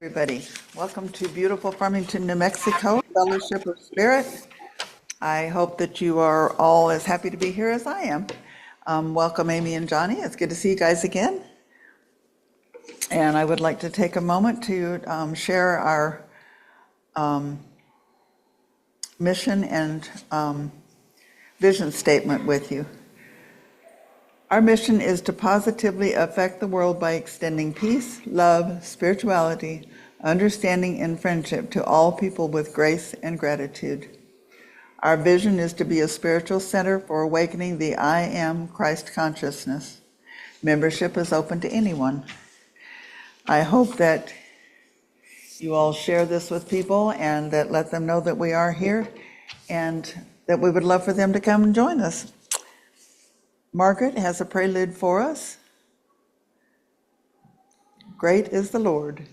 Everybody, welcome to beautiful Farmington, New Mexico, Fellowship of Spirit. I hope that you are all as happy to be here as I am. Welcome, Amy and Johnny. It's good to see you guys again. And I would like to take a moment to share our mission and vision statement with you. Our mission is to positively affect the world by extending peace, love, spirituality, understanding, and friendship to all people with grace and gratitude. Our vision is to be a spiritual center for awakening the I Am Christ consciousness. Membership is open to anyone. I hope that you all share this with people and that let them know that we are here and that we would love for them to come and join us. Margaret has a prelude for us. Great is the Lord.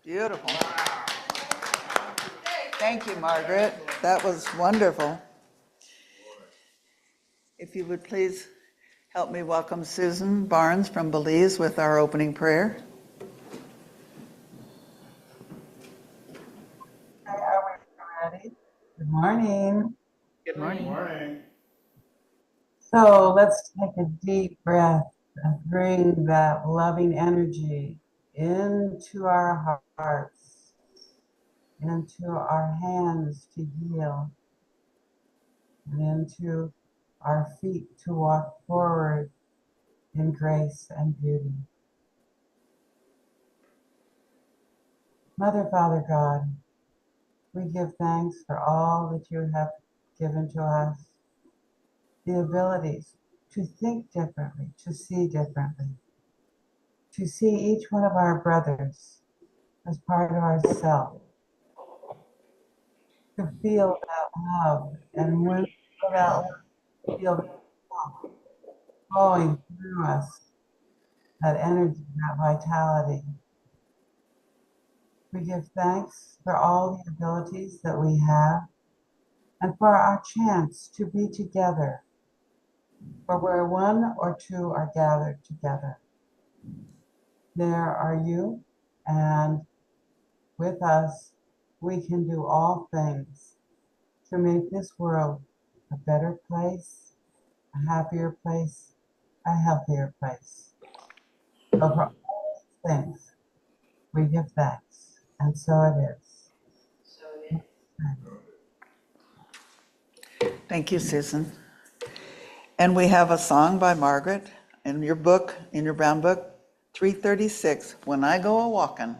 Beautiful. Thank you, Margaret. That was wonderful. If you would please help me welcome Susan Barnes from Belize with our opening prayer. Are we ready? Good morning. Good morning. Good morning. So let's take a deep breath and bring that loving energy into our hearts, into our hands to heal, and into our feet to walk forward in grace and beauty. Mother, Father, God, we give thanks for all that you have given to us the abilities to think differently, to see differently, to see each one of our brothers as part of ourselves, to feel that love, and when we feel that love, feel that love flowing through us, that energy, that vitality. We give thanks for all the abilities that we have and for our chance to be together, for where one or two are gathered together, there are you, and with us, we can do all things to make this world a better place, a happier place, a healthier place. So for all these things, we give thanks, and so it is. Thank you, Susan. And we have a song by Margaret in your book, in your brown book, 336, When I Go A-Walkin'.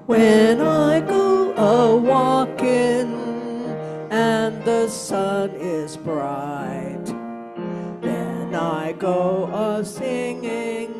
When I go a-walking and the sun is bright, then I go a-singing,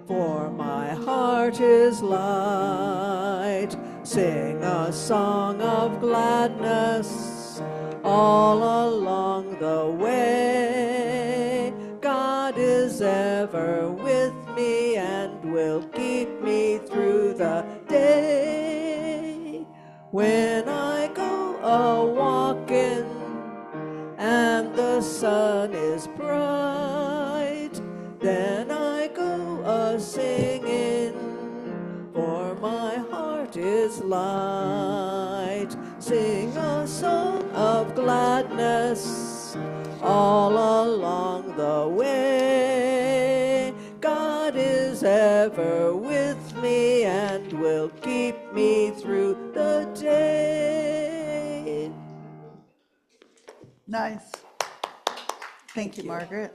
for my heart is light. Sing a song of gladness all along the way. God is ever with me and will keep me through the day. When I go a-walking and the sun is bright, then I go a-singing, for my heart is light. Sing a song of gladness all along the way. God is ever with me and will keep me through the day. Nice. Thank you, Margaret.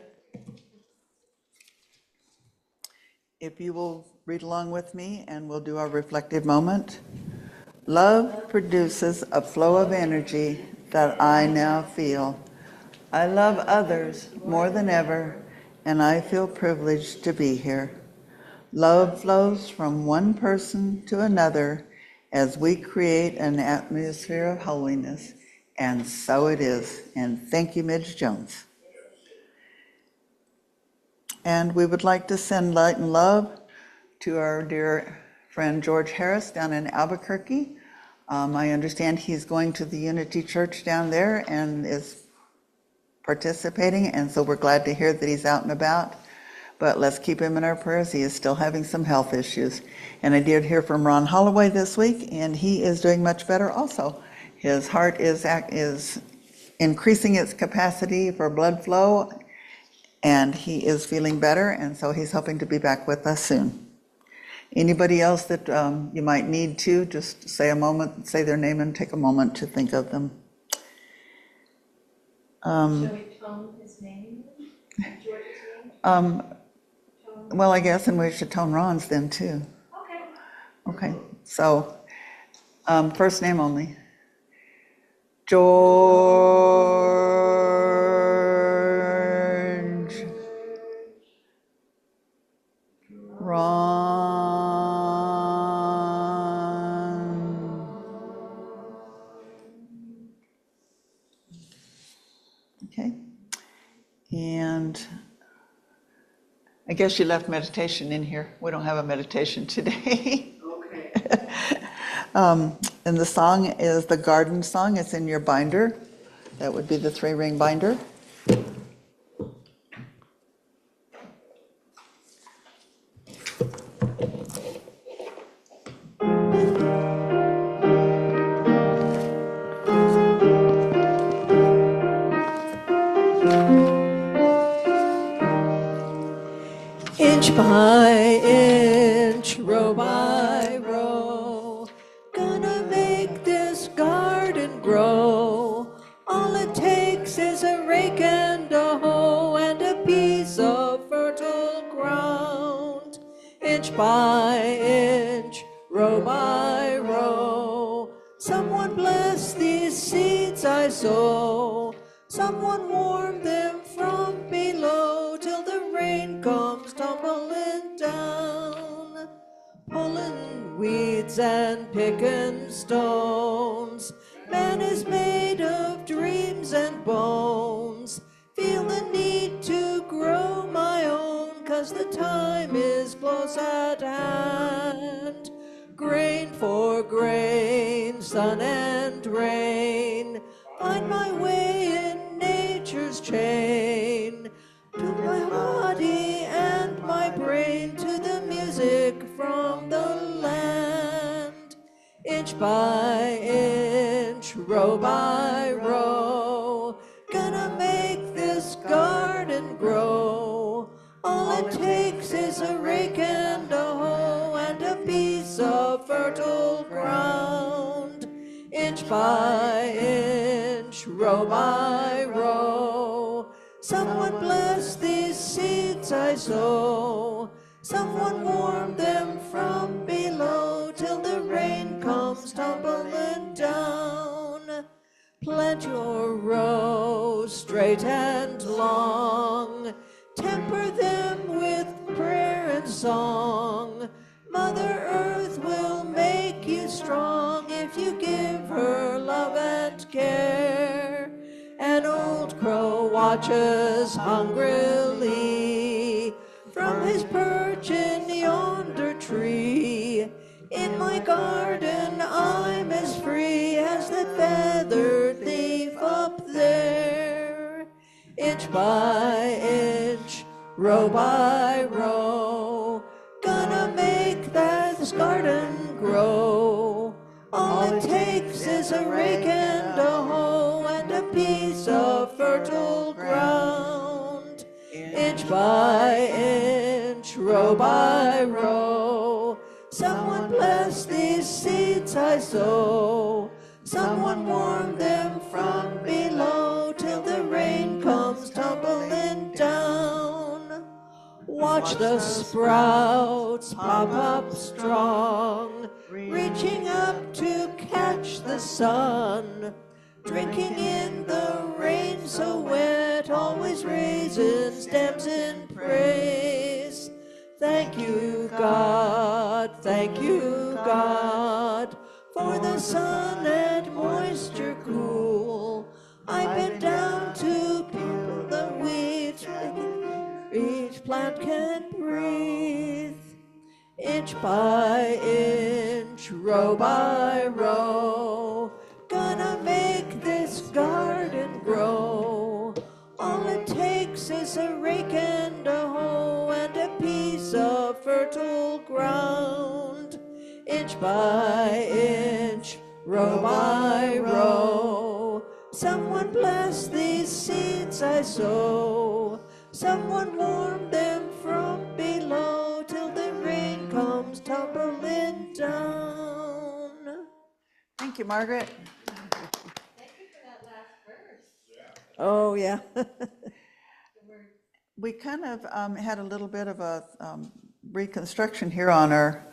If you will read along with me, and we'll do our reflective moment. Love produces a flow of energy that I now feel. I love others more than ever, and I feel privileged to be here. Love flows from one person to another as we create an atmosphere of holiness, and so it is. And thank you, Midge Jones. And we would like to send light and love to our dear friend George Harris down in Albuquerque. I understand he's going to the Unity Church down there and is participating, and so we're glad to hear that he's out and about. But let's keep him in our prayers. He is still having some health issues. And I did hear from Ron Holloway this week, and he is doing much better also. His heart is increasing its capacity for blood flow, and he is feeling better, and so he's hoping to be back with us soon. Anybody else that you might need to, just say their name and take a moment to think of them. Shall we tone his name? George's name? Well, I guess, and we should tone Ron's then too. Okay. Okay, so first name only. George. Ron. Okay. And I guess you left meditation in here. We don't have a meditation today. Okay. And the song is the Garden Song. It's in your binder. That would be the 3-ring binder. Inch by inch, row by row, gonna make this garden grow. All it takes is a rake and a hoe and a piece of fertile by inch, row by row. Someone bless these seeds I sow. Someone warm them from below till the rain comes tumbling down. Pulling weeds and picking stones. Man is made of dreams and bones. Feel the need to grow my own, 'cause the time is close at hand. Grain for grain, sun and rain, find my way in nature's chain. To my body and my brain, to the music from the land. Inch by inch, row by row, gonna make this garden grow. All it takes is a rake and a hoe and a piece of fertile ground. Inch by inch, row by row, someone bless these seeds I sow. Someone warm them from below till the rain comes tumbling down. Plant your rows straight and long. Temper them with prayer and song. Mother Earth will make you strong if you give her love and care. An old crow watches hungrily from his perch in yonder tree. In my garden I'm as free as the feathered thief up there. Inch by inch, row by row, gonna make this garden grow. All it takes is a rake and a hoe and a piece of fertile ground. Inch by inch, row by row, someone bless these seeds I sow. Someone warm them from below till the rain comes tumbling down. Watch the sprouts pop up strong, reaching up to catch the sun. Drinking in the rain so wet, always raising stems in praise. Thank you, God, thank you, God, for the sun and moisture cool. I bent down to pull the weeds, each plant can breathe. Inch by inch, row by row, gonna make this garden grow. All it takes is a rake and a hoe and a piece of fertile ground. Inch by inch, row by row, someone bless these seeds I sow. Someone warm them from below till the rain comes tumbling down. Thank you, Margaret. Oh, yeah. We kind of had a little bit of a reconstruction here on our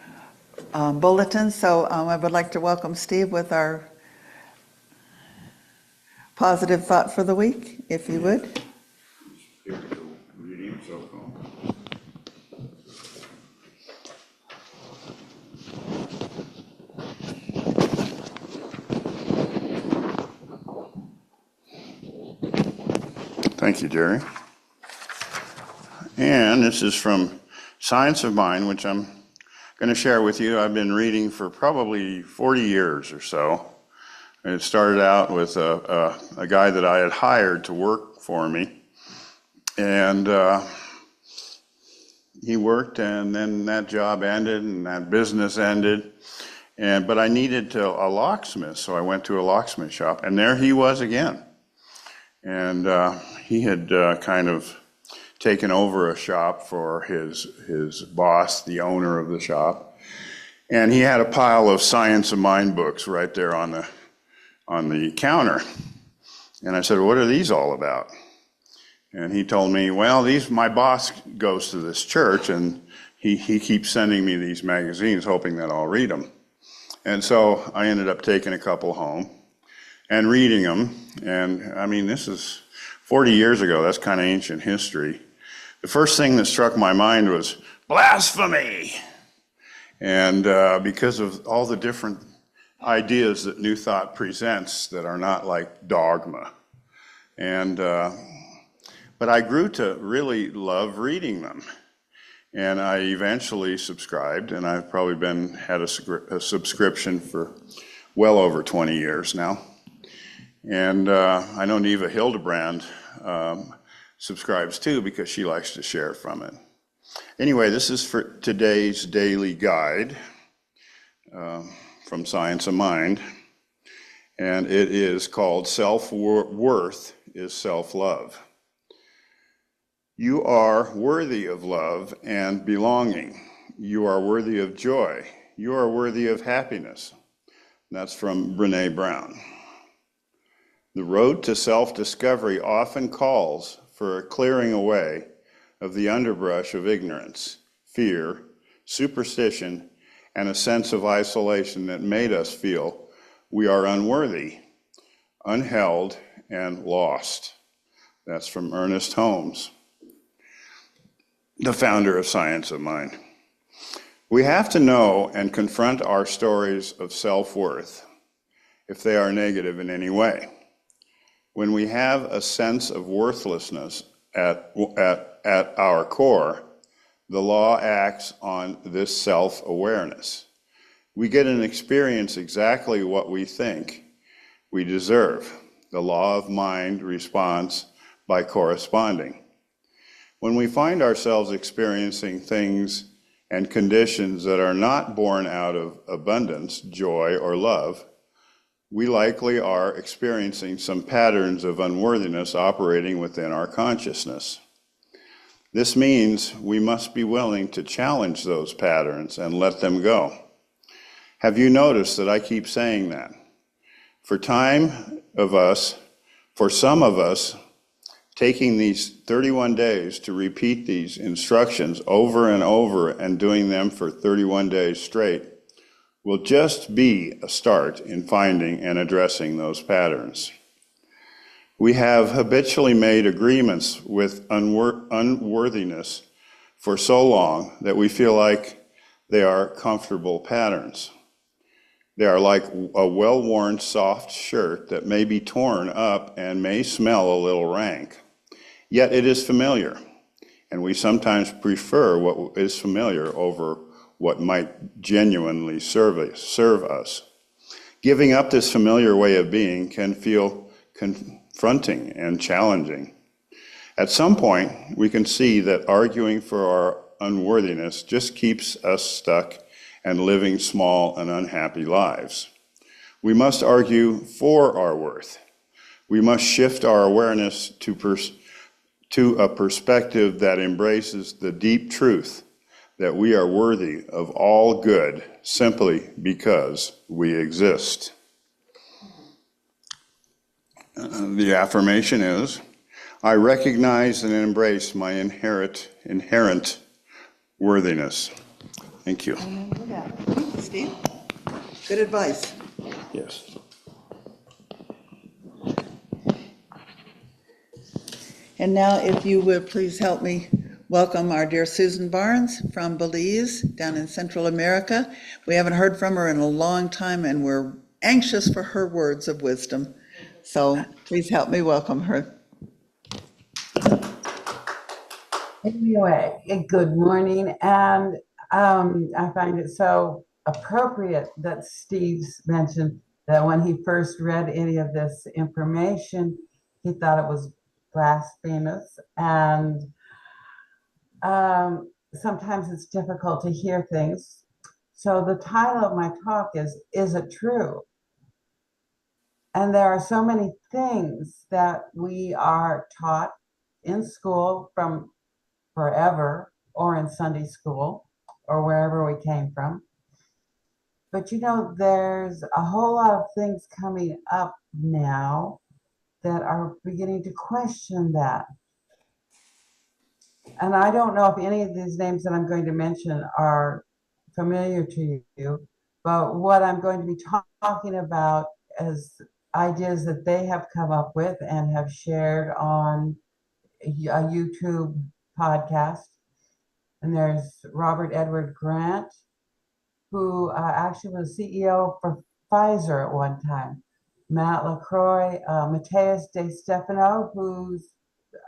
bulletin, so I would like to welcome Steve with our positive thought for the week, if you would. Reading, so cool. Thank you, Jerry. And this is from Science of Mind, which I'm going to share with you. I've been reading for probably 40 years or so. And it started out with a guy that I had hired to work for me. And he worked, and then that job ended, and that business ended. But I needed a locksmith, so I went to a locksmith shop, and there he was again. And he had kind of taken over a shop for his boss, the owner of the shop. And he had a pile of Science of Mind books right there on the counter. And I said, "What are these all about?" And he told me, "Well, my boss goes to this church, and he keeps sending me these magazines hoping that I'll read them. And so I ended up taking a couple home and reading them. And I mean, this is 40 years ago. That's kind of ancient history. The first thing that struck my mind was blasphemy. And because of all the different ideas that New Thought presents that are not like dogma. And, but I grew to really love reading them. And I eventually subscribed, and I've probably had a subscription for well over 20 years now. And I know Neva Hildebrand subscribes too because she likes to share from it. Anyway, this is for today's daily guide from Science of Mind, and it is called Self-Worth is Self-Love. You are worthy of love and belonging. You are worthy of joy. You are worthy of happiness. That's from Brené Brown. The road to self-discovery often calls for a clearing away of the underbrush of ignorance, fear, superstition, and a sense of isolation that made us feel we are unworthy, unheld, and lost. That's from Ernest Holmes, the founder of Science of Mind. We have to know and confront our stories of self-worth if they are negative in any way. When we have a sense of worthlessness at our core, the law acts on this self-awareness. We get and experience exactly what we think we deserve. The law of mind responds by corresponding. When we find ourselves experiencing things and conditions that are not born out of abundance, joy, or love, we likely are experiencing some patterns of unworthiness operating within our consciousness. This means we must be willing to challenge those patterns and let them go. Have you noticed that I keep saying that? For some of us, taking these 31 days to repeat these instructions over and over and doing them for 31 days straight will just be a start in finding and addressing those patterns. We have habitually made agreements with unworthiness for so long that we feel like they are comfortable patterns. They are like a well-worn soft shirt that may be torn up and may smell a little rank. Yet it is familiar, and we sometimes prefer what is familiar over what might genuinely serve us. Giving up this familiar way of being can feel confronting and challenging. At some point, we can see that arguing for our unworthiness just keeps us stuck and living small and unhappy lives. We must argue for our worth. We must shift our awareness to a perspective that embraces the deep truth that we are worthy of all good simply because we exist. The affirmation is, I recognize and embrace my inherent worthiness. Thank you. Remember that. Thank you, Steve. Good advice. Yes. And now, if you would please help me welcome our dear Susan Barnes from Belize down in Central America. We haven't heard from her in a long time, and we're anxious for her words of wisdom. So please help me welcome her. Anyway, good morning. And I find it so appropriate that Steve's mentioned that when he first read any of this information, he thought it was blasphemous. And sometimes it's difficult to hear things. So the title of my talk is It True? And there are so many things that we are taught in school from forever, or in Sunday school, or wherever we came from. But you know, there's a whole lot of things coming up now that are beginning to question that. And I don't know if any of these names that I'm going to mention are familiar to you, but what I'm going to be talking about is ideas that they have come up with and have shared on a YouTube podcast. And there's Robert Edward Grant, who actually was CEO for Pfizer at one time. Matt LaCroix, Mateus De Stefano, who's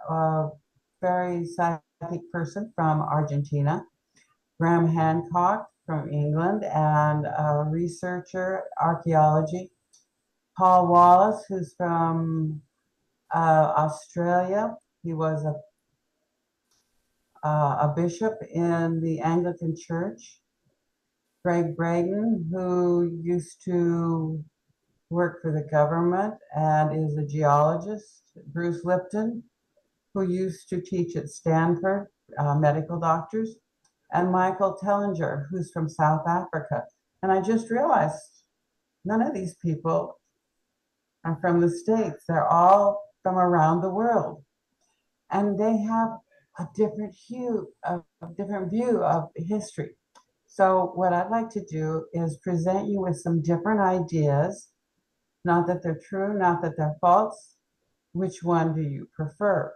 a very scientific person from Argentina. Graham Hancock from England and a researcher, archaeology. Paul Wallace, who's from Australia. He was a bishop in the Anglican Church. Greg Braden, who used to work for the government and is a geologist. Bruce Lipton, who used to teach at Stanford, medical doctors. And Michael Tellinger, who's from South Africa. And I just realized none of these people are from the States. They're all from around the world. And they have a different view of history. So what I'd like to do is present you with some different ideas, not that they're true, not that they're false. Which one do you prefer?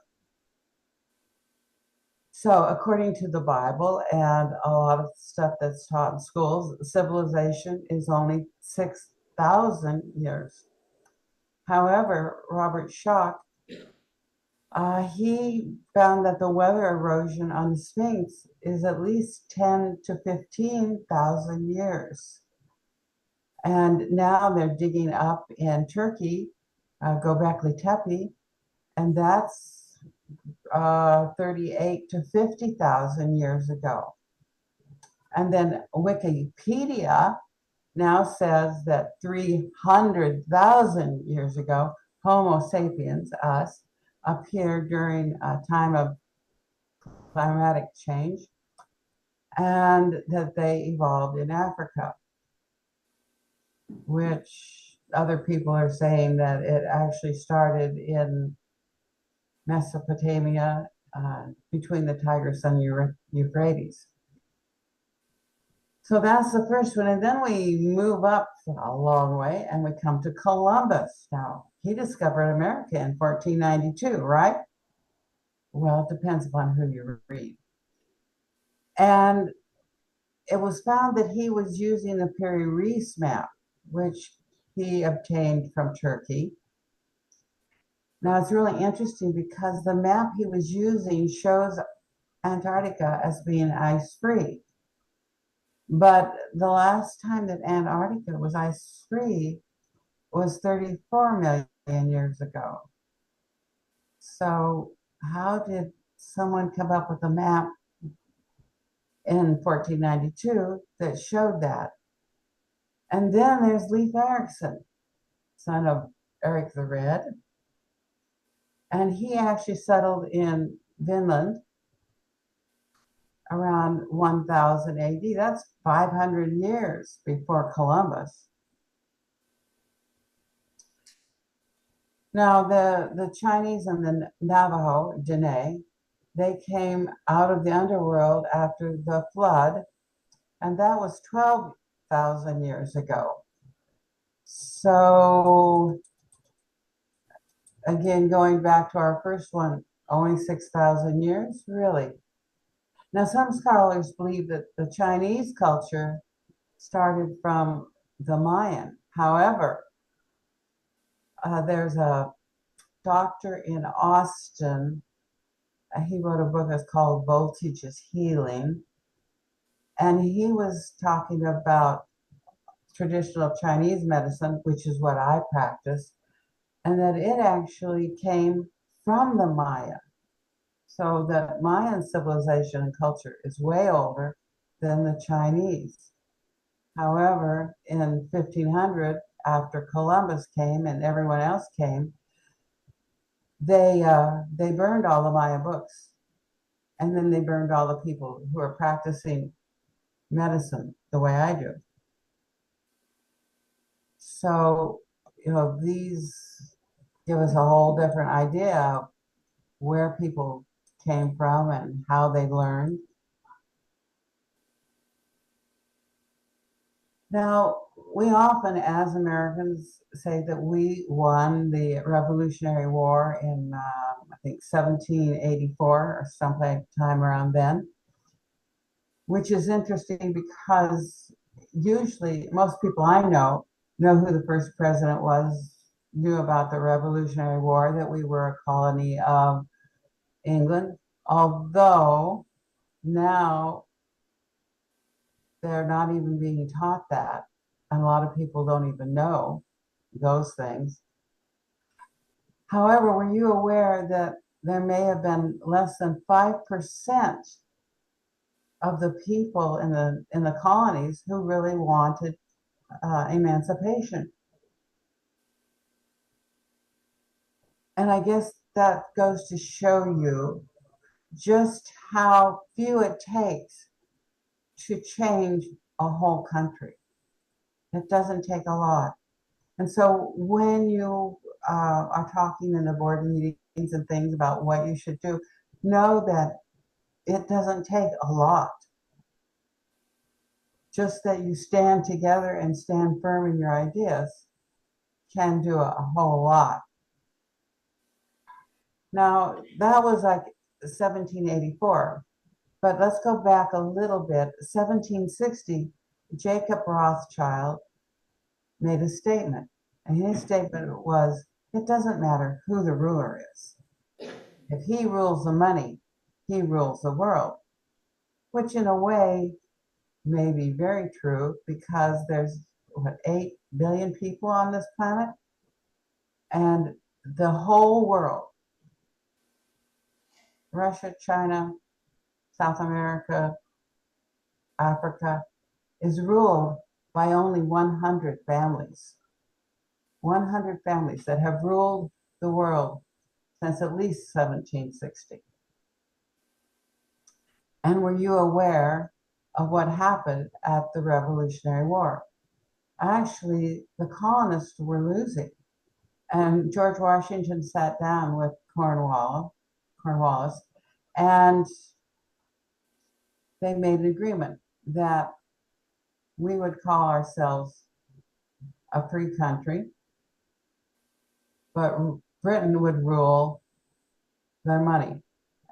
So according to the Bible and a lot of stuff that's taught in schools, civilization is only 6,000 years. However, Robert Schoch, he found that the weather erosion on the Sphinx is at least 10 to 15,000 years. And now they're digging up in Turkey, Göbekli Tepe, and that's 38 to 50,000 years ago. And then Wikipedia now says that 300,000 years ago, Homo sapiens, us, appeared during a time of climatic change and that they evolved in Africa, which other people are saying that it actually started in Mesopotamia, between the Tigris and Euphrates. So that's the first one. And then we move up a long way and we come to Columbus. Now, he discovered America in 1492, right? Well, it depends upon who you read. And it was found that he was using the Piri Reis map, which he obtained from Turkey. Now, it's really interesting because the map he was using shows Antarctica as being ice-free. But the last time that Antarctica was ice-free was 34 million years ago. So how did someone come up with a map in 1492 that showed that? And then there's Leif Erikson, son of Eric the Red. And he actually settled in Vinland around 1000 AD. That's 500 years before Columbus. Now, the Chinese and the Navajo, Dene, they came out of the underworld after the flood, and that was 12,000 years ago. So, again, going back to our first one, only 6,000 years? Really? Now, some scholars believe that the Chinese culture started from the Mayan. However, there's a doctor in Austin. He wrote a book that's called Voltage is Healing. And he was talking about traditional Chinese medicine, which is what I practice, and that it actually came from the Maya. So the Mayan civilization and culture is way older than the Chinese. However, in 1500, after Columbus came and everyone else came, they burned all the Maya books. And then they burned all the people who are practicing medicine the way I do. So, these give us a whole different idea of where people came from and how they learned. Now, we often, as Americans, say that we won the Revolutionary War in, I think, 1784 or sometime around then, which is interesting because usually most people I know who the first president was, knew about the Revolutionary War, that we were a colony of England, although now they're not even being taught that. And a lot of people don't even know those things. However, were you aware that there may have been less than 5% of the people in the colonies who really wanted emancipation? And I guess that goes to show you just how few it takes to change a whole country. It doesn't take a lot. And so when you are talking in the board meetings and things about what you should do, know that it doesn't take a lot. Just that you stand together and stand firm in your ideas can do a whole lot. Now, that was like 1784, but let's go back a little bit. 1760, Jacob Rothschild made a statement, and his statement was, it doesn't matter who the ruler is. If he rules the money, he rules the world, which in a way may be very true because there's, 8 billion people on this planet, and the whole world, Russia, China, South America, Africa, is ruled by only 100 families. 100 families that have ruled the world since at least 1760. And were you aware of what happened at the Revolutionary War? Actually, the colonists were losing. And George Washington sat down with Cornwallis, and they made an agreement that we would call ourselves a free country, but Britain would rule their money.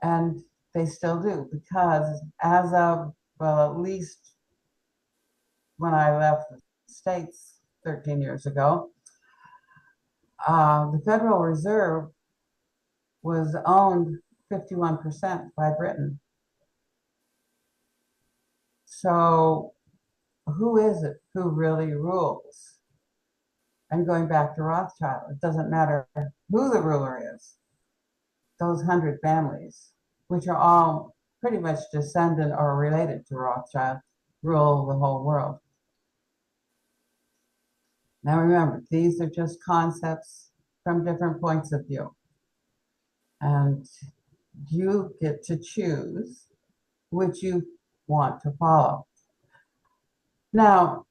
And they still do, because as of, well, at least when I left the States 13 years ago, the Federal Reserve was owned 51% by Britain. So who is it who really rules? And going back to Rothschild, it doesn't matter who the ruler is. Those 100 families, which are all pretty much descendant or related to Rothschild, rule the whole world. Now remember, these are just concepts from different points of view. And you get to choose which you want to follow. Now,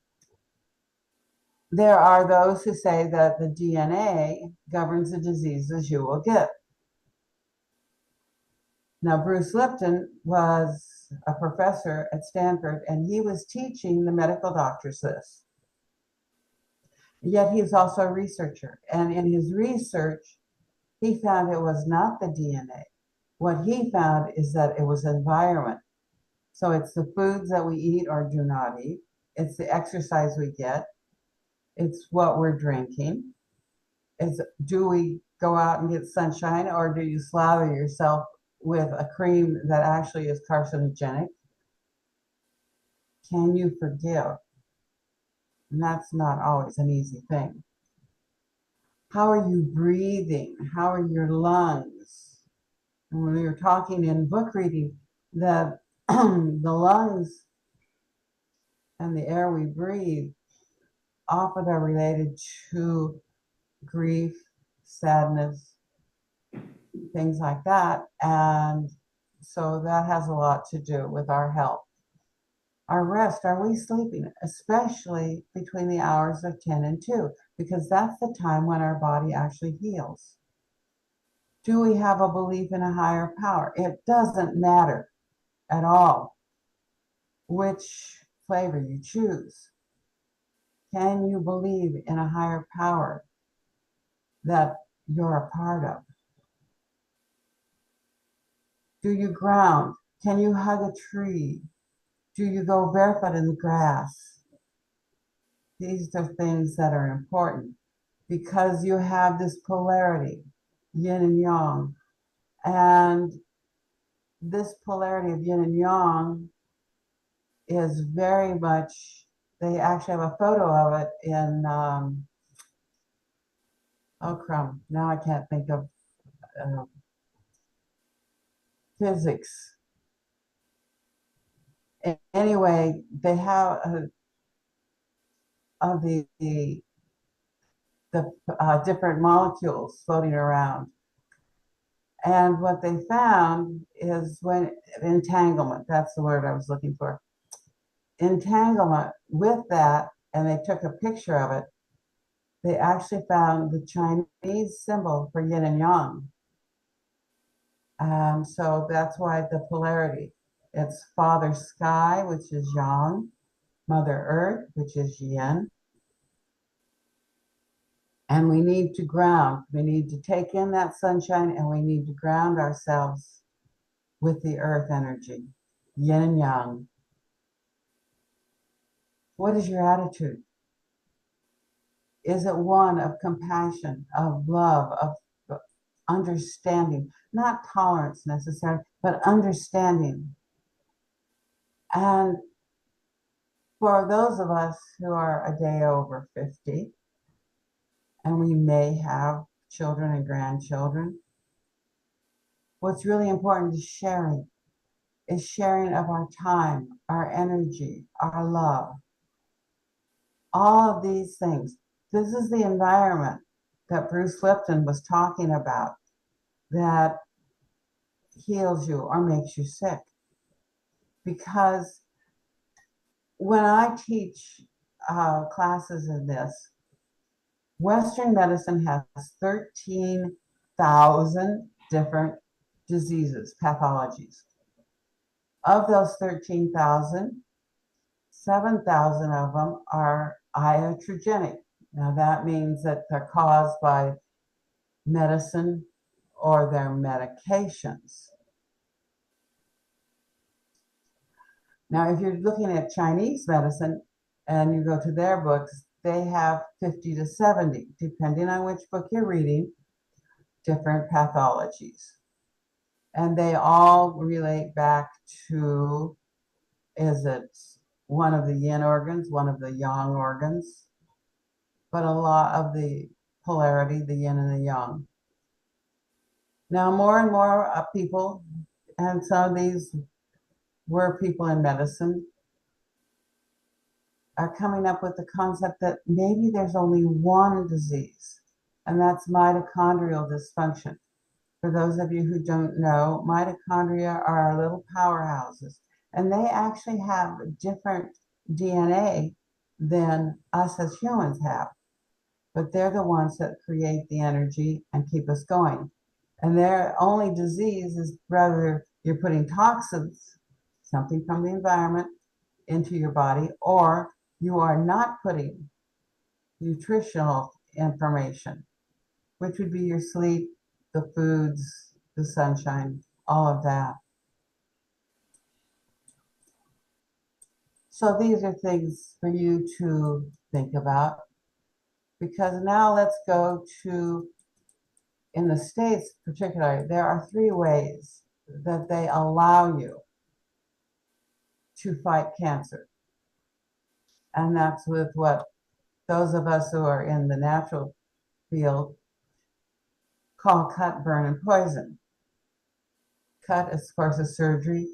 there are those who say that the DNA governs the diseases you will get. Now, Bruce Lipton was a professor at Stanford, and he was teaching the medical doctors this. Yet he's also a researcher. And in his research, he found it was not the DNA. What he found is that it was environment. So it's the foods that we eat or do not eat. It's the exercise we get. It's what we're drinking. It's, do we go out and get sunshine, or do you slather yourself with a cream that actually is carcinogenic? Can you forgive? And that's not always an easy thing. How are you breathing? How are your lungs? And when we were talking in book reading, the lungs and the air we breathe often are related to grief, sadness, things like that. And so that has a lot to do with our health. Our rest, are we sleeping? Especially between the hours of 10 and 2, because that's the time when our body actually heals. Do we have a belief in a higher power? It doesn't matter at all which flavor you choose. Can you believe in a higher power that you're a part of? Do you ground? Can you hug a tree? Do you go barefoot in the grass? These are things that are important because you have this polarity, yin and yang. And this polarity of yin and yang is very much, they actually have a photo of it in, oh crumb, now I can't think of physics. Anyway, they have of the different molecules floating around. And what they found is when entanglement, that's the word I was looking for. Entanglement with that, and they took a picture of it, they actually found the Chinese symbol for yin and yang. So that's why the polarity. It's Father Sky, which is yang, Mother Earth, which is yin. And we need to ground. We need to take in that sunshine and we need to ground ourselves with the earth energy, yin and yang. What is your attitude? Is it one of compassion, of love, of understanding? Not tolerance necessarily, but understanding. And for those of us who are a day over 50, and we may have children and grandchildren, what's really important is sharing of our time, our energy, our love. All of these things. This is the environment that Bruce Lipton was talking about that heals you or makes you sick. Because when I teach classes in this, Western medicine has 13,000 different diseases, pathologies. Of those 13,000, 7,000 of them are iatrogenic. Now that means that they're caused by medicine or their medications. Now, if you're looking at Chinese medicine and you go to their books, they have 50 to 70, depending on which book you're reading, different pathologies. And they all relate back to, is it one of the yin organs, one of the yang organs, but a lot of the polarity, the yin and the yang. Now, more and more people, and some of these were people in medicine, are coming up with the concept that maybe there's only one disease, and that's mitochondrial dysfunction. For those of you who don't know, mitochondria are our little powerhouses, and they actually have different DNA than us as humans have. But they're the ones that create the energy and keep us going. And their only disease is whether you're putting toxins, something from the environment, into your body, or you are not putting nutritional information, which would be your sleep, the foods, the sunshine, all of that. So these are things for you to think about. Because now let's go to, in the States particularly, there are 3 ways that they allow you to fight cancer. And that's with what those of us who are in the natural field call cut, burn, and poison. Cut is, of course, a surgery.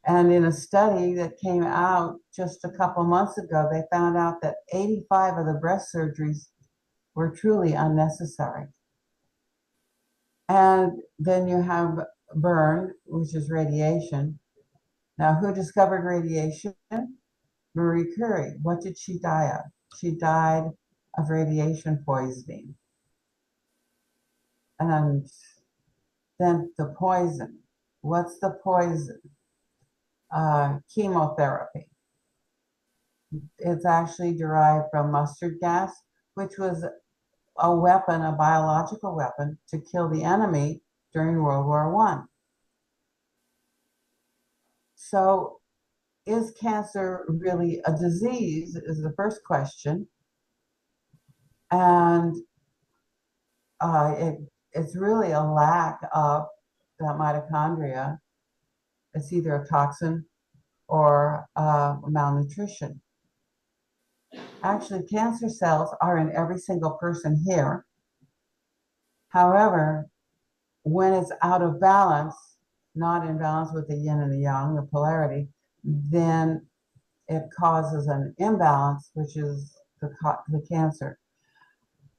And in a study that came out just a couple months ago, they found out that 85 of the breast surgeries were truly unnecessary. And then you have burn, which is radiation. Now, who discovered radiation? Marie Curie. What did she die of? She died of radiation poisoning. And Then the poison. What's the poison? Chemotherapy. It's actually derived from mustard gas, which was a weapon, a biological weapon, to kill the enemy during World War I. So, is cancer really a disease? Is the first question. And it's really a lack of that mitochondria. It's either a toxin or malnutrition. Actually, cancer cells are in every single person here. However, when it's out of balance, not in balance with the yin and the yang, the polarity, then it causes an imbalance, which is the cancer.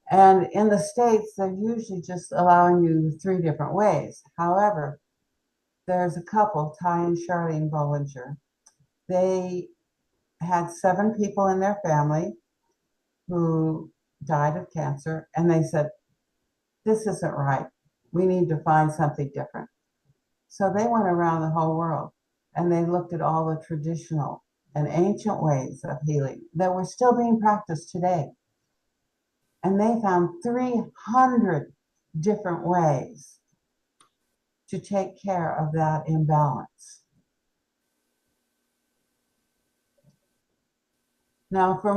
And in the States, they're usually just allowing you 3 different ways. However, there's a couple, Ty and Charlene Bollinger. They had 7 people in their family who died of cancer, and they said, this isn't right. We need to find something different. So they went around the whole world, and they looked at all the traditional and ancient ways of healing that were still being practiced today. And they found 300 different ways to take care of that imbalance. Now, for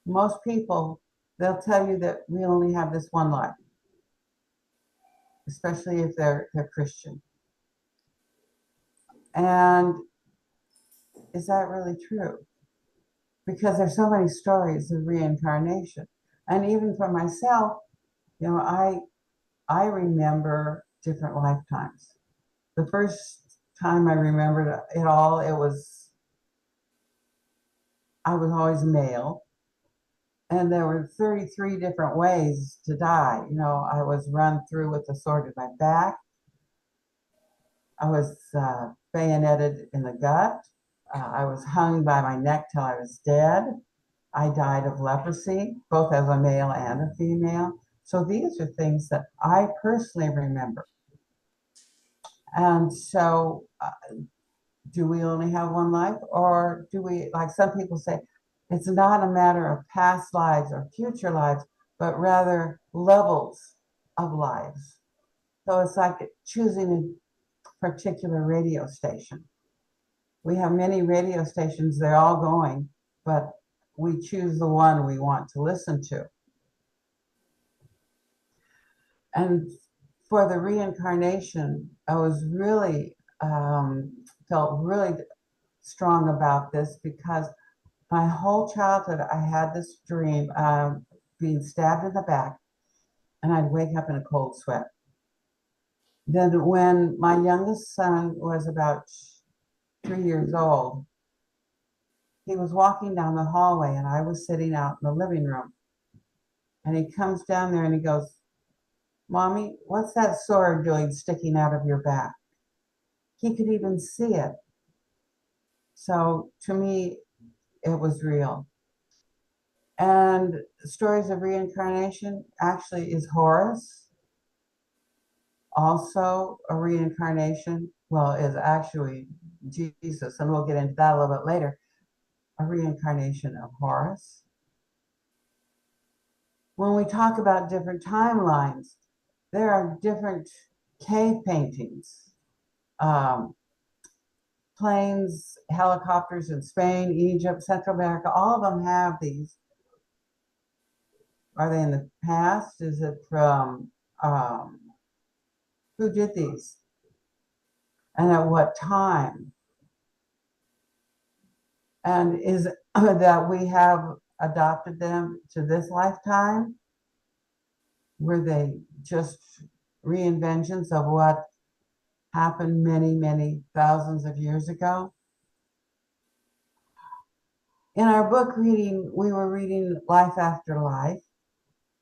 most people, they'll tell you that we only have this one life, especially if they're Christian. And is that really true? Because there's so many stories of reincarnation. And even for myself, you know, I remember different lifetimes. The first time I remembered it all, I was always male. And there were 33 different ways to die. You know, I was run through with a sword in my back. I was bayoneted in the gut. I was hung by my neck till I was dead. I died of leprosy, both as a male and a female. So these are things that I personally remember. And so do we only have one life? Or do we, like some people say, it's not a matter of past lives or future lives, but rather levels of lives. So it's like choosing a particular radio station. We have many radio stations, they're all going, but we choose the one we want to listen to. And for the reincarnation, I was really, felt really strong about this because my whole childhood, I had this dream of being stabbed in the back, and I'd wake up in a cold sweat. Then when my youngest son was about 3 years old, he was walking down the hallway, and I was sitting out in the living room. And he comes down there and he goes, Mommy, what's that sword doing sticking out of your back? He could even see it. So to me, it was real. And stories of reincarnation actually is Horus. Also a reincarnation, well, is actually Jesus, and we'll get into that a little bit later, a reincarnation of Horus. When we talk about different timelines, there are different cave paintings, planes, helicopters in Spain, Egypt, Central America, all of them have these. Are they in the past? Is it from, who did these? And at what time? And is it that we have adopted them to this lifetime? Were they just reinventions of what happened many, many thousands of years ago? In our book reading, we were reading Life After Life.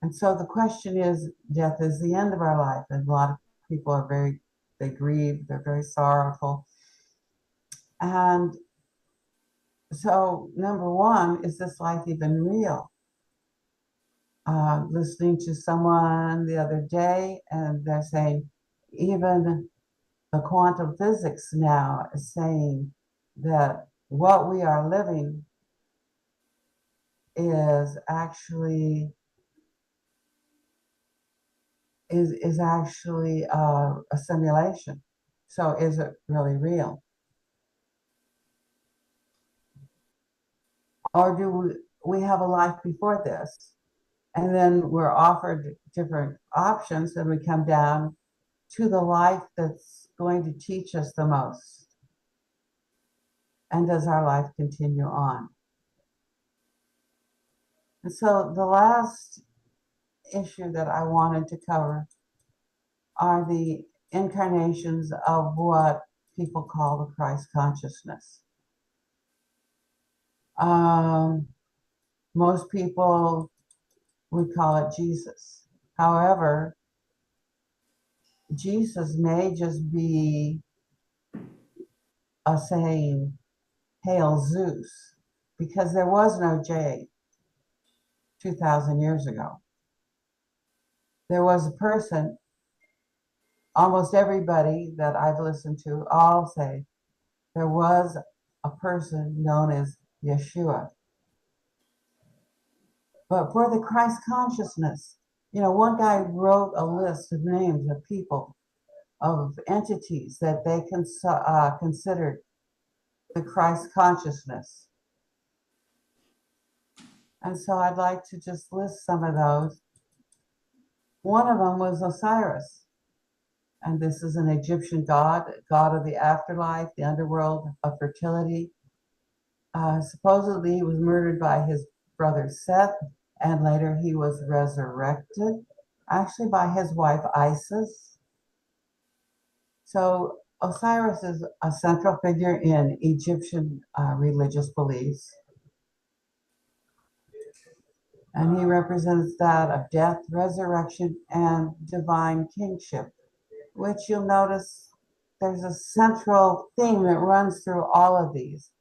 And so the question is, death is the end of our life. And a lot of people are they grieve, they're very sorrowful. And so number one, is this life even real? listening to someone the other day, and they're saying even the quantum physics now is saying that what we are living is actually a simulation. So is it really real? Or do we have a life before this? And then we're offered different options, and we come down to the life that's going to teach us the most. And does our life continue on? And so the last issue that I wanted to cover are the incarnations of what people call the Christ consciousness. Most people would call it Jesus. However, Jesus may just be a saying, "Hail Zeus," because there was no J 2,000 years ago. There was a person, almost everybody that I've listened to all say, there was a person known as Yeshua. But for the Christ consciousness, one guy wrote a list of names of people, of entities that they considered the Christ consciousness. And so I'd like to just list some of those. One of them was Osiris. And this is an Egyptian god of the afterlife, the underworld of fertility. Supposedly he was murdered by his brother Seth, and later he was resurrected, actually by his wife Isis. So Osiris is a central figure in Egyptian religious beliefs. And he represents that of death, resurrection, and divine kingship, which you'll notice there's a central theme that runs through all of these.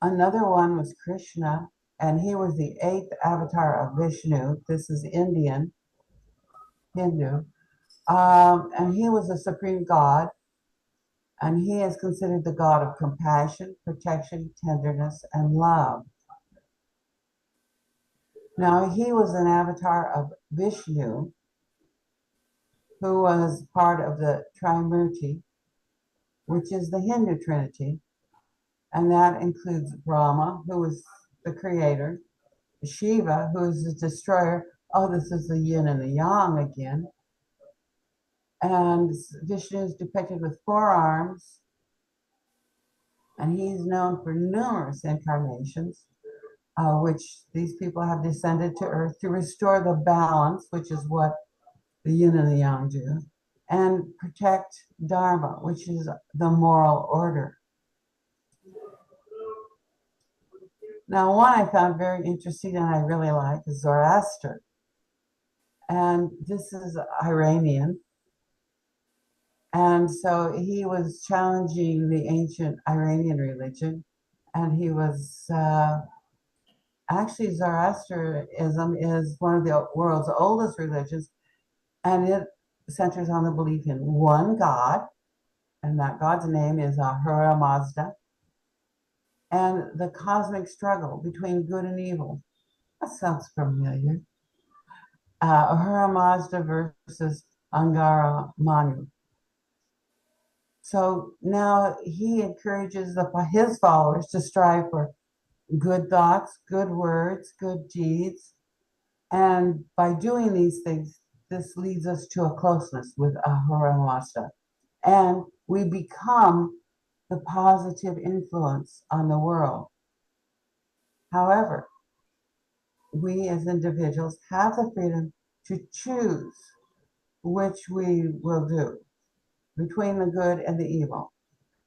Another one was Krishna, and he was the 8th avatar of Vishnu. This is Hindu. And he was the supreme god, and he is considered the god of compassion, protection, tenderness, and love. Now, he was an avatar of Vishnu, who was part of the Trimurti, which is the Hindu Trinity, and that includes Brahma, who is the creator, Shiva, who is the destroyer. Oh, this is the yin and the yang again. And Vishnu is depicted with 4 arms, and he's known for numerous incarnations, which these people have descended to earth to restore the balance, which is what the yin and the yang do, and protect Dharma, which is the moral order. Now, one I found very interesting and I really like is Zoroaster. And this is Iranian. And so he was challenging the ancient Iranian religion. And he was, actually Zoroastrianism is one of the world's oldest religions. And it centers on the belief in one God. And that God's name is Ahura Mazda. And the cosmic struggle between good and evil. That sounds familiar. Ahura Mazda versus Angara Manu. So now he encourages his followers to strive for good thoughts, good words, good deeds. And by doing these things, this leads us to a closeness with Ahura Mazda. And we become the positive influence on the world. However, we as individuals have the freedom to choose which we will do between the good and the evil.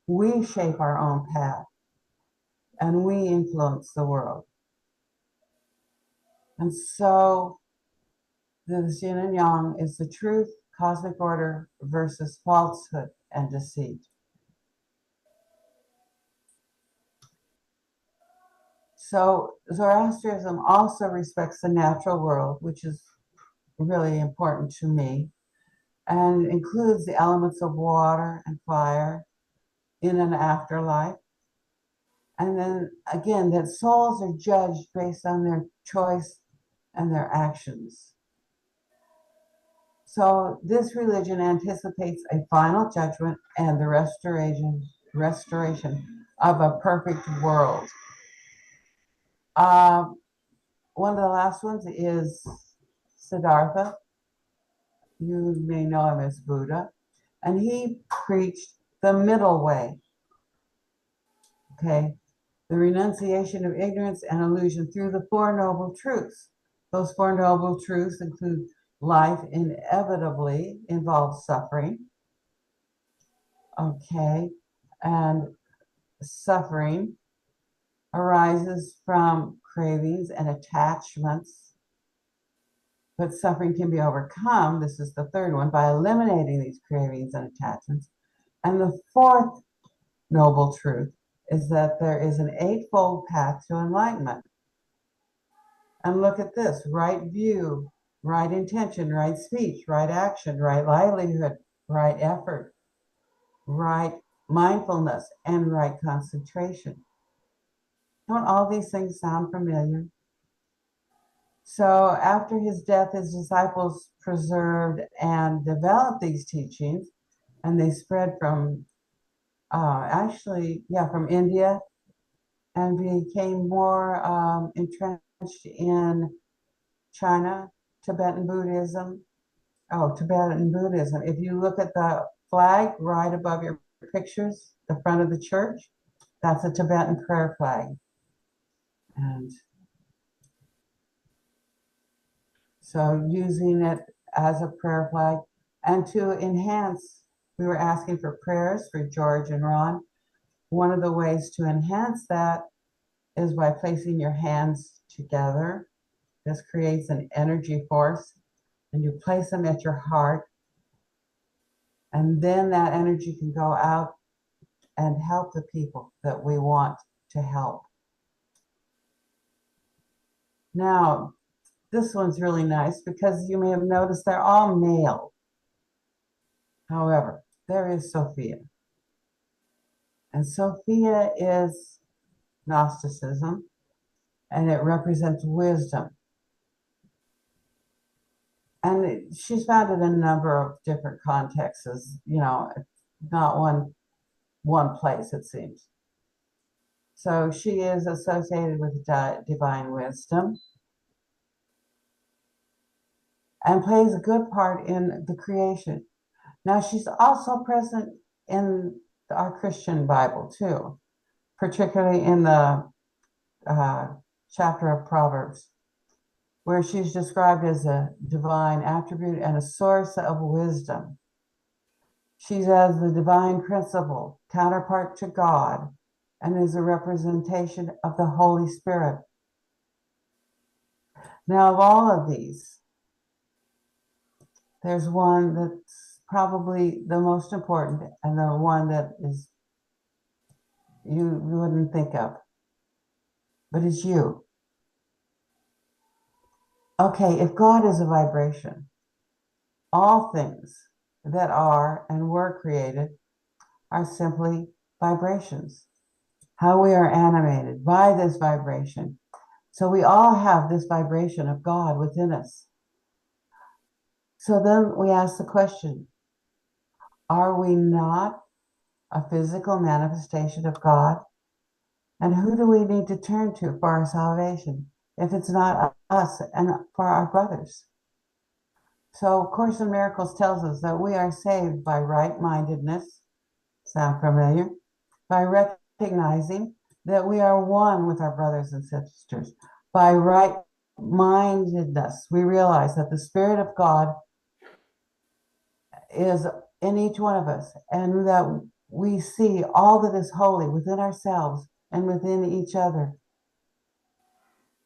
We shape our own path, and we influence the world. And so the yin and yang is the truth, cosmic order versus falsehood and deceit. So Zoroastrianism also respects the natural world, which is really important to me, and includes the elements of water and fire in an afterlife. And then again, that souls are judged based on their choice and their actions. So this religion anticipates a final judgment and the restoration of a perfect world. One of the last ones is Siddhartha. You may know him as Buddha. And he preached the middle way. Okay. The renunciation of ignorance and illusion through the Four Noble Truths. Those Four Noble Truths include life inevitably involves suffering. Okay. And suffering arises from cravings and attachments. But suffering can be overcome, this is the third one, by eliminating these cravings and attachments. And the fourth noble truth is that there is an eightfold path to enlightenment. And look at this: right view, right intention, right speech, right action, right livelihood, right effort, right mindfulness, and right concentration. Don't all these things sound familiar? So after his death, his disciples preserved and developed these teachings, and they spread from from India, and became more entrenched in China, Tibetan Buddhism. Oh, Tibetan Buddhism. If you look at the flag right above your pictures, the front of the church, that's a Tibetan prayer flag. And so using it as a prayer flag, and to enhance, we were asking for prayers for George and Ron. One of the ways to enhance that is by placing your hands together. This creates an energy force, and you place them at your heart, and then that energy can go out and help the people that we want to help. Now, this one's really nice because you may have noticed they're all male. However, there is Sophia. And Sophia is Gnosticism, and it represents wisdom. And she's found in a number of different contexts, not one place, it seems. So she is associated with divine wisdom and plays a good part in the creation. Now, she's also present in our Christian Bible too, particularly in the chapter of Proverbs, where she's described as a divine attribute and a source of wisdom. She's as the divine principle, counterpart to God, and is a representation of the Holy Spirit. Now, of all of these, there's one that's probably the most important and the one that is you wouldn't think of, but it's you. Okay, if God is a vibration, all things that are and were created are simply vibrations. How we are animated by this vibration. So we all have this vibration of God within us. So then we ask the question, are we not a physical manifestation of God? And who do we need to turn to for our salvation if it's not us and for our brothers? So Course in Miracles tells us that we are saved by right-mindedness. Sound familiar? By recognizing that we are one with our brothers and sisters. By right-mindedness, we realize that the Spirit of God is in each one of us, and that we see all that is holy within ourselves and within each other.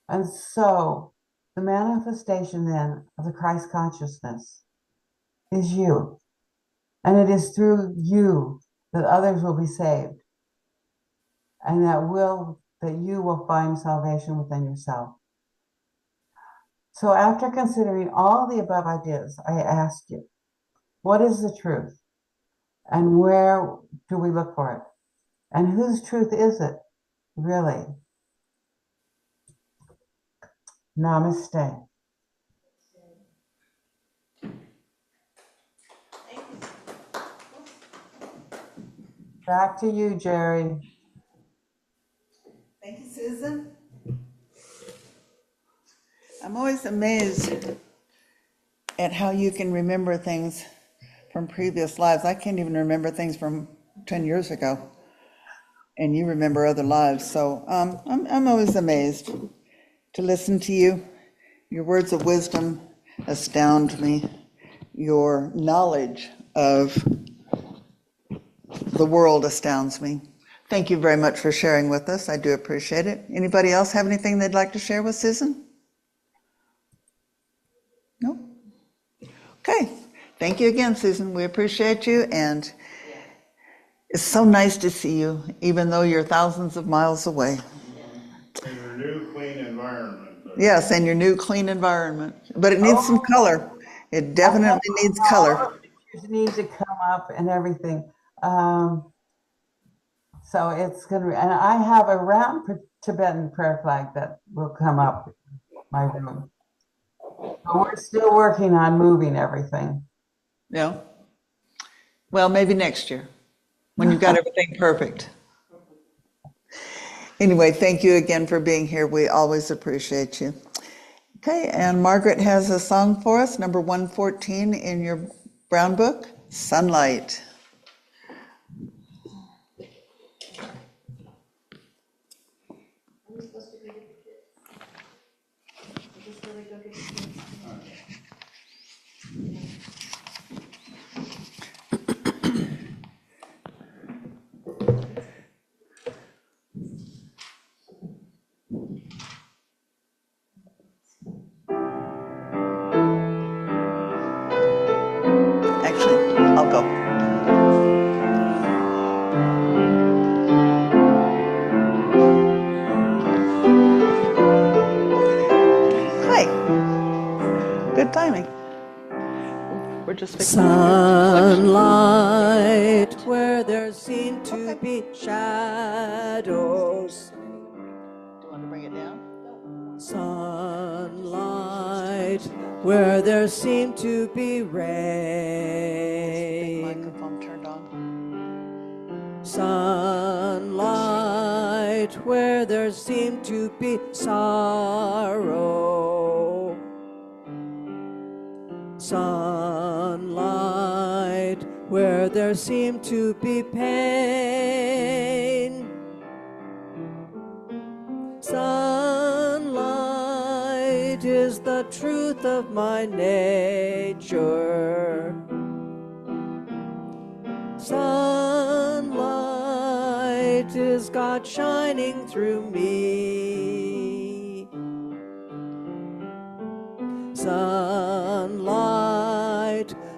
And so the manifestation then of the Christ consciousness is you. And it is through you that others will be saved, and that we'll that you will find salvation within yourself. So after considering all the above ideas, I ask you, what is the truth? And where do we look for it? And whose truth is it, really? Namaste. Back to you, Jerry. Thank you, Susan. I'm always amazed at how you can remember things from previous lives. I can't even remember things from 10 years ago, and you remember other lives. So I'm always amazed to listen to you. Your words of wisdom astound me. Your knowledge of the world astounds me. Thank you very much for sharing with us. I do appreciate it. Anybody else have anything they'd like to share with Susan? No? Okay. Thank you again, Susan. We appreciate you, and it's so nice to see you, even though you're thousands of miles away. In your new clean environment. Yes, and your new clean environment. But it needs some color. It definitely needs color. All the pictures need to come up and everything. So it's going to, and I have a round Tibetan prayer flag that will come up in my room. But we're still working on moving everything. Yeah. Well, maybe next year, when you've got everything perfect. Anyway, thank you again for being here. We always appreciate you. Okay, and Margaret has a song for us, number 114 in your brown book, Sunlight. Actually, I'll go. Hi. Good timing. We're just fixing Sunlight where there seem to be shadows. Do you want to bring it down? Sunlight where there seem to be Big rain. microphone turned on. Sunlight where there seem to be sorrow. Sunlight where there seem to be pain. Sunlight is the truth of my nature. Sunlight is God shining through me. Sunlight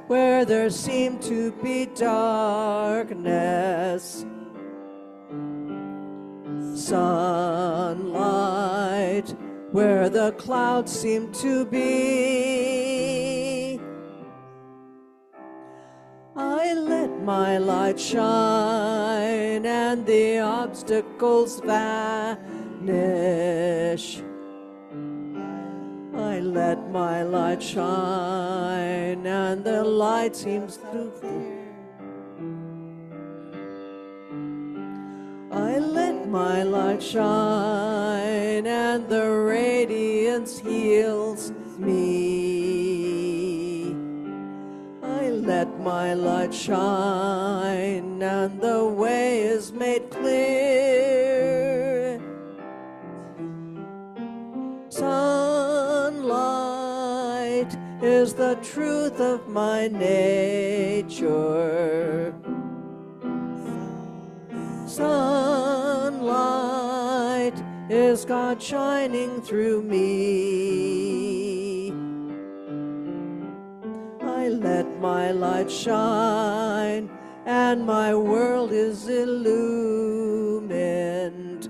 where there seemed to be darkness. Sunlight where the clouds seem to be. I let my light shine and the obstacles vanish. I let my light shine and the light seems to I let my light shine and the radiance heals me. I let my light shine and the way is made clear. Sunlight is the truth of my nature. Sunlight is God shining through me. I let my light shine and my world is illumined.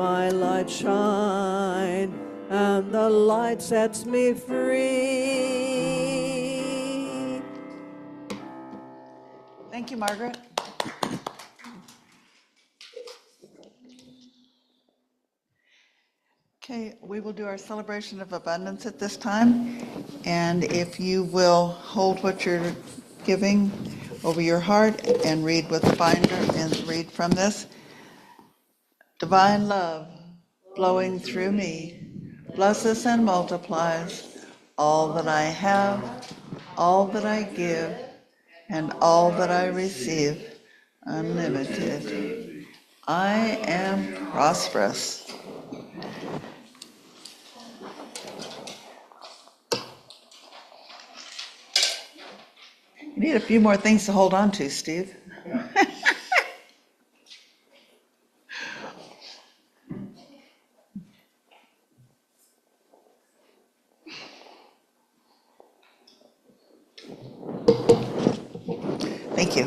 my light shine, and the light sets me free. Thank you, Margaret. Okay, we will do our celebration of abundance at this time. And if you will hold what you're giving over your heart and read with the binder and read from this. Divine love flowing through me blesses and multiplies all that I have, all that I give, and all that I receive, unlimited. I am prosperous. You need a few more things to hold on to, Steve. Thank you.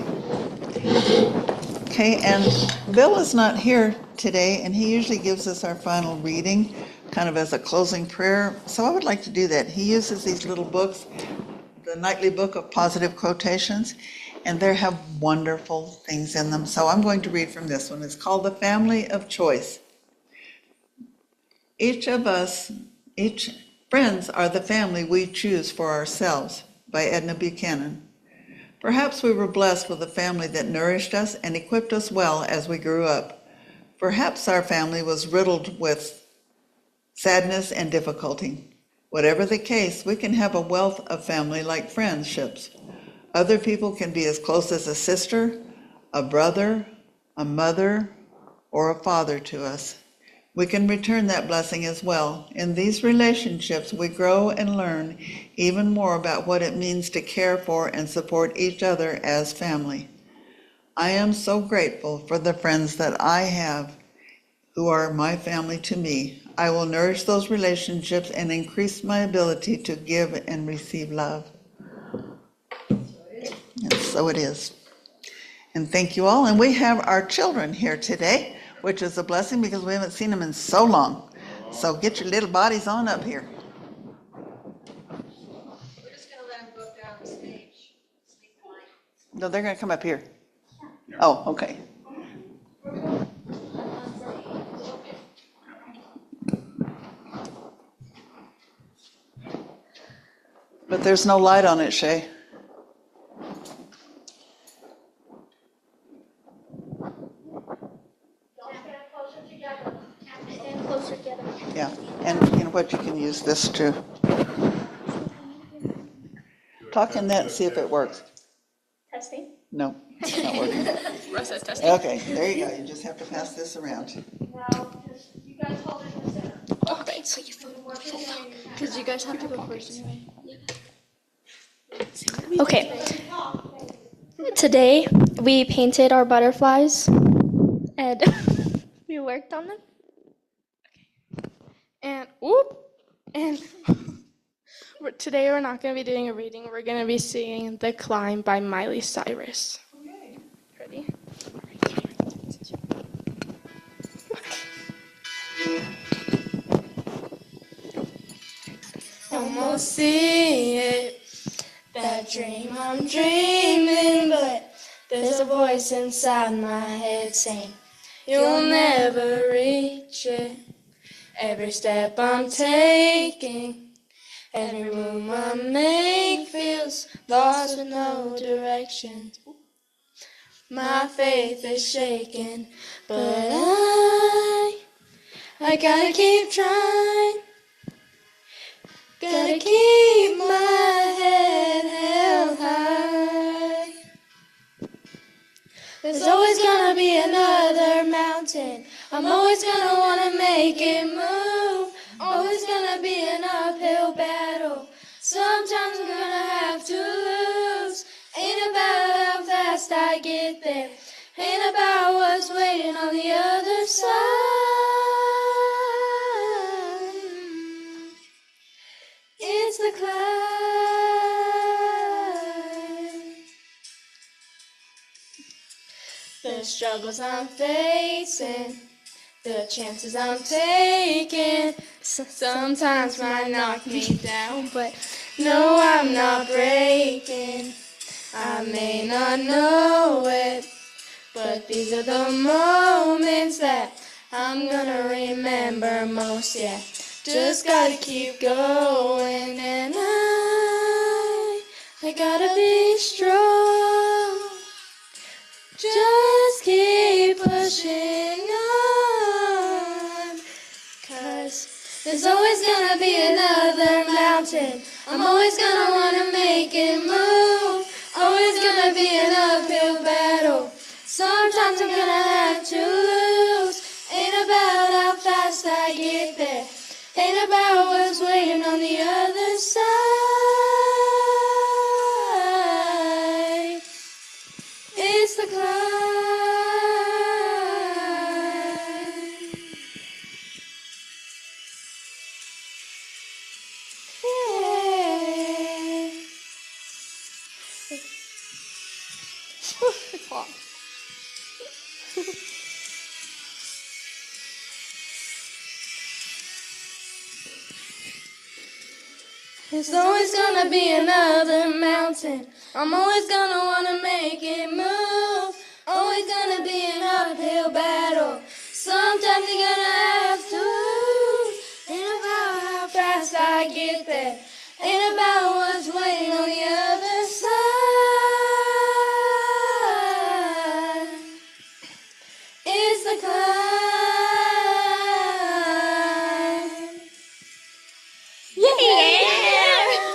Okay, and Bill is not here today, and he usually gives us our final reading, kind of as a closing prayer. So I would like to do that. He uses these little books, the Nightly Book of Positive Quotations, and they have wonderful things in them. So I'm going to read from this one. It's called The Family of Choice. Each of us, friends are the family we choose for ourselves, by Edna Buchanan. Perhaps we were blessed with a family that nourished us and equipped us well as we grew up. Perhaps our family was riddled with sadness and difficulty. Whatever the case, we can have a wealth of family-like friendships. Other people can be as close as a sister, a brother, a mother, or a father to us. We can return that blessing as well. In these relationships, we grow and learn even more about what it means to care for and support each other as family. I am so grateful for the friends that I have who are my family to me. I will nourish those relationships and increase my ability to give and receive love. And so it is. And thank you all. And we have our children here today, which is a blessing because we haven't seen them in so long. So get your little bodies on up here. We're just gonna let them go up there on the stage. Sneak line. No, they're going to come up here. Oh, okay. But there's no light on it, Shay. Stand closer together. Stand closer together. Yeah, and you know what, you can use this too. Talk in that and see if it works. Testing. No, it's not working. Russ testing. Okay, there you go. You just have to pass this around. Now, just, you guys hold it in the center. Oh, thanks. So you because you guys have to go first anyway. Okay. Today we painted our butterflies and we worked on them. And today we're not going to be doing a reading. We're going to be singing "The Climb" by Miley Cyrus. Okay. Ready? Almost see it, that dream I'm dreaming, but there's a voice inside my head saying, you'll never reach it. Every step I'm taking, every move I make feels lost with no direction. My faith is shaking, but I gotta keep trying. Gotta keep my head held high. There's always gonna be another mountain. I'm always gonna wanna make it move. Always gonna be an uphill battle. Sometimes I'm gonna have to lose. Ain't about how fast I get there. Ain't about what's waiting on the other side. It's the climb. The struggles I'm facing, The chances I'm taking sometimes might knock me down, but no, I'm not breaking. I may not know it, but these are the moments that I'm gonna remember most, yeah. Just gotta keep going, and I gotta be strong. Just keep pushing on, 'cause there's always gonna be another mountain. I'm always gonna wanna make it move. Always gonna be an uphill battle. Sometimes I'm gonna have to lose. Ain't about how fast I get there. Ain't about what's waiting on the other side. It's the climb. It's hot. There's always gonna be another mountain. I'm always gonna wanna make it move. Always gonna be an uphill battle. Sometimes you're gonna have to lose. Ain't about how fast I get there. Ain't about what's waiting on the other side. It's the climb. Yeah!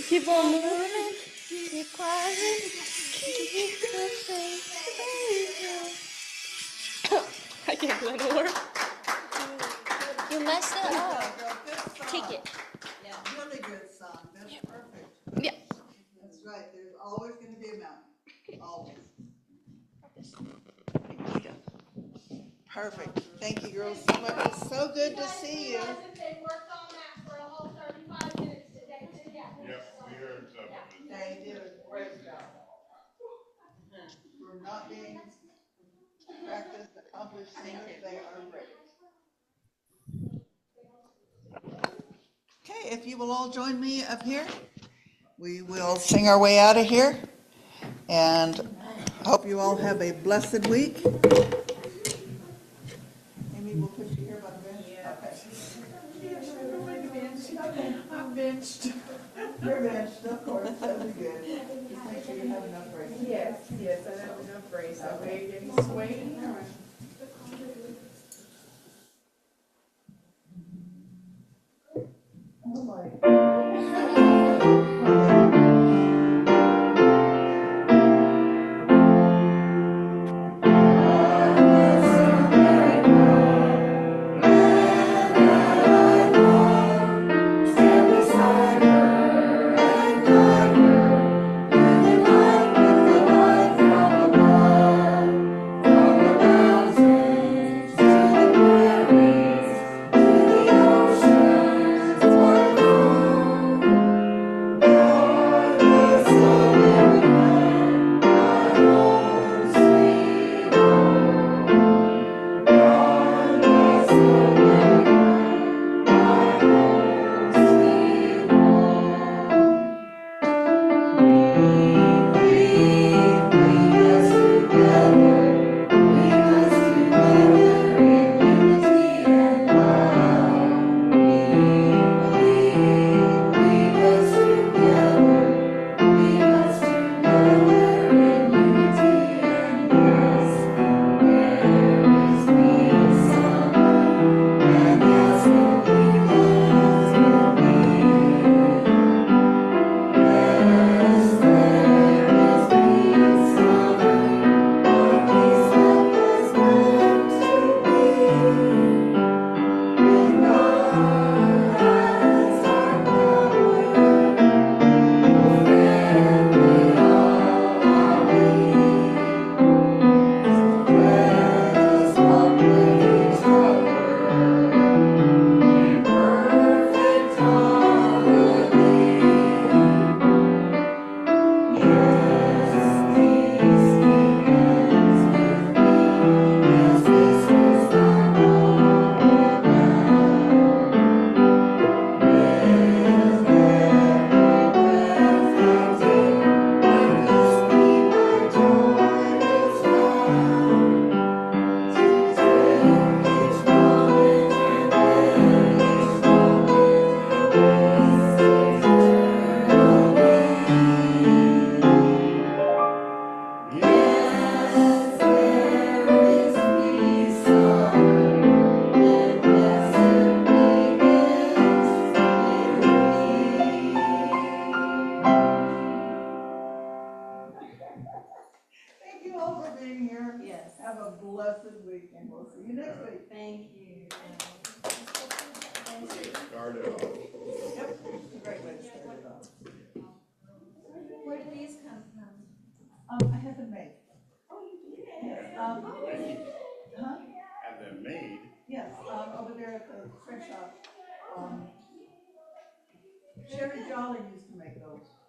Keep on moving, keep climbing, keep pushing. I can't do that anymore. You messed it up. Take it. Really good song, that's perfect. Yeah. That's right, there's always gonna be a mountain, always. Perfect, thank you girls so much, it's so good to see you. They worked on that for a whole 35 minutes today. Yep, we heard some of it. They did a great job. For not being practiced, accomplished singers, they are great. Okay, if you will all join me up here, we will sing our way out of here. And I hope you all have a blessed week. Amy, we'll put you here by the bench. Okay. I'm benched. You're benched, of course, that'll be good. Just make sure you have enough breaks. Yes, I have enough brace. That way you're getting swayed. Oh my. To the oceans, for home. Have a blessed weekend. We'll see you next week. Thank you. Start it off. Yep, great way to start it off. Where did these come from? I had them made. Oh, you did? Yes, huh? Have them made. Yes, over there at the print shop. Sherry Jolly used to make those.